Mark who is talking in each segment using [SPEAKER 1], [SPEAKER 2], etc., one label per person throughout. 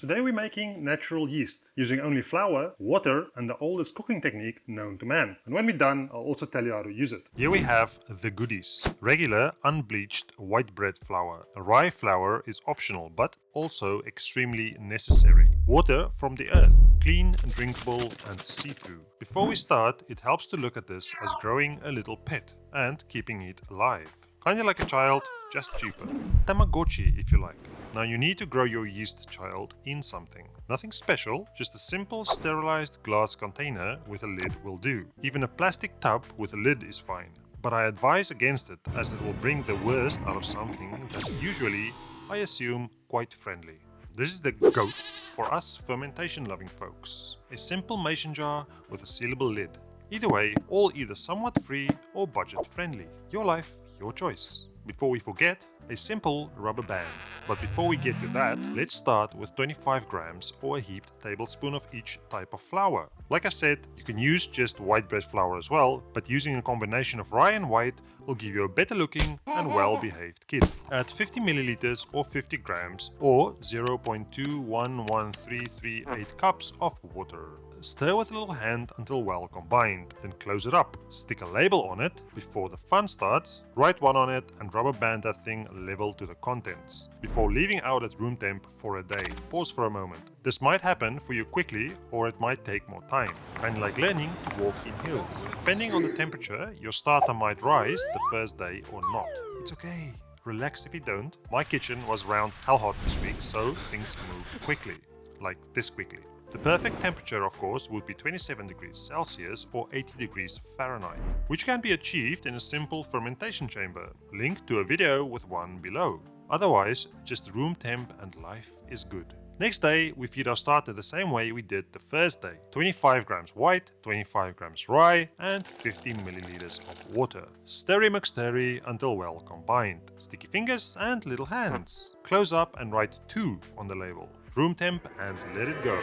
[SPEAKER 1] Today we're making natural yeast, using only flour, water and the oldest cooking technique known to man. And when we're done, I'll also tell you how to use it.
[SPEAKER 2] Here we have the goodies. Regular, unbleached white bread flour. Rye flour is optional, but also extremely necessary. Water from the earth, clean, drinkable and see-through. Before we start, it helps to look at this as growing a little pet and keeping it alive. Kinda like a child, just cheaper. Tamagotchi, if you like. Now you need to grow your yeast child in something. Nothing special, just a simple sterilized glass container with a lid will do. Even a plastic tub with a lid is fine. But I advise against it, as it will bring the worst out of something that's usually, I assume, quite friendly. This is the GOAT for us fermentation-loving folks. A simple mason jar with a sealable lid. Either way, all either somewhat free or budget-friendly. Your life, your choice. Before we forget, a simple rubber band. But before we get to that, let's start with 25 grams or a heaped tablespoon of each type of flour. Like I said, you can use just white bread flour as well, but using a combination of rye and white will give you a better looking and well-behaved kid. Add 50 milliliters or 50 grams or 0.211338 cups of water. Stir with a little hand until well combined, then close it up. Stick a label on it before the fun starts, write one on it and rubber band that thing level to the contents. Before leaving out at room temp for a day, pause for a moment. This might happen for you quickly or it might take more time, kinda like learning to walk in heels. Depending on the temperature, your starter might rise the first day or not. It's okay. Relax if you don't. My kitchen was around hell hot this week, so things moved quickly. Like this quickly. The perfect temperature, of course, would be 27 degrees Celsius or 80 degrees Fahrenheit, which can be achieved in a simple fermentation chamber. Link to a video with one below. Otherwise, just room temp and life is good. Next day, we feed our starter the same way we did the first day. 25 grams white, 25 grams rye and 50 milliliters of water. Stirry McStirry until well combined. Sticky fingers and little hands. Close up and write 2 on the label. Room temp and let it go.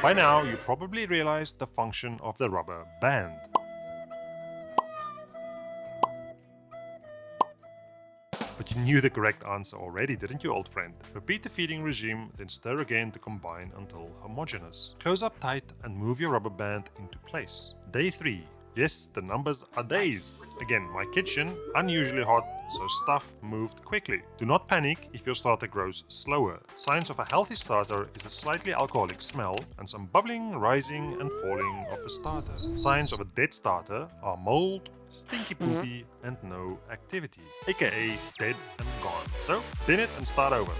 [SPEAKER 2] By now, you probably realized the function of the rubber band. But you knew the correct answer already, didn't you, old friend? Repeat the feeding regime, then stir again to combine until homogeneous. Close up tight and move your rubber band into place. Day 3. Yes, the numbers are days. Again, my kitchen, unusually hot, so stuff moved quickly. Do not panic if your starter grows slower. Signs of a healthy starter is a slightly alcoholic smell and some bubbling, rising and falling of the starter. Signs of a dead starter are mold, stinky poopy and no activity, aka dead and gone. So, bin it and start over.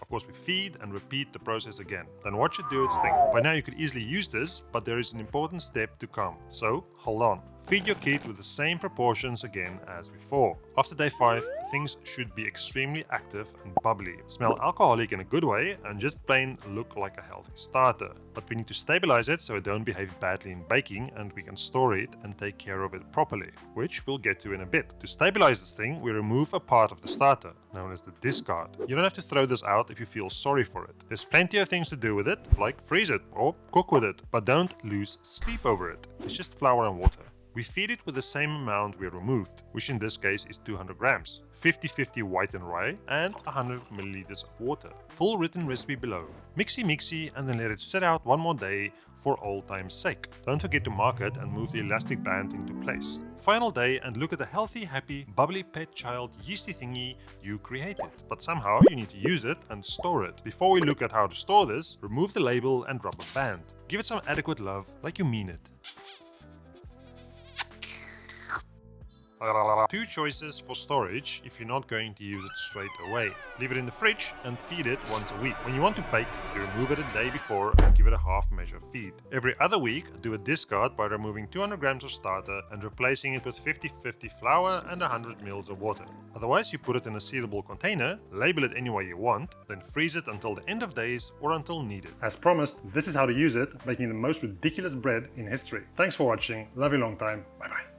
[SPEAKER 2] Of course, we feed and repeat the process again. Then watch it do its thing. By now you could easily use this, but there is an important step to come. So, hold on. Feed your kid with the same proportions again as before. After day 5, things should be extremely active and bubbly. Smell alcoholic in a good way and just plain look like a healthy starter. But we need to stabilize it so it don't behave badly in baking and we can store it and take care of it properly, which we'll get to in a bit. To stabilize this thing, we remove a part of the starter, known as the discard. You don't have to throw this out if you feel sorry for it. There's plenty of things to do with it, like freeze it or cook with it, but don't lose sleep over it. It's just flour and water. We feed it with the same amount we removed, which in this case is 200 grams, 50-50 white and rye, and 100 milliliters of water. Full written recipe below. Mixy and then let it sit out one more day for old time's sake. Don't forget to mark it and move the elastic band into place. Final day and look at the healthy, happy, bubbly pet child yeasty thingy you created. But somehow you need to use it and store it. Before we look at how to store this, remove the label and rubber band. Give it some adequate love like you mean it. 2 choices for storage if you're not going to use it straight away. Leave it in the fridge and feed it once a week. When you want to bake, you remove it a day before and give it a half measure feed. Every other week, do a discard by removing 200 grams of starter and replacing it with 50-50 flour and 100 ml of water. Otherwise, you put it in a sealable container, label it any way you want, then freeze it until the end of days or until needed.
[SPEAKER 1] As promised, this is how to use it, making the most ridiculous bread in history. Thanks for watching. Love you long time. Bye bye.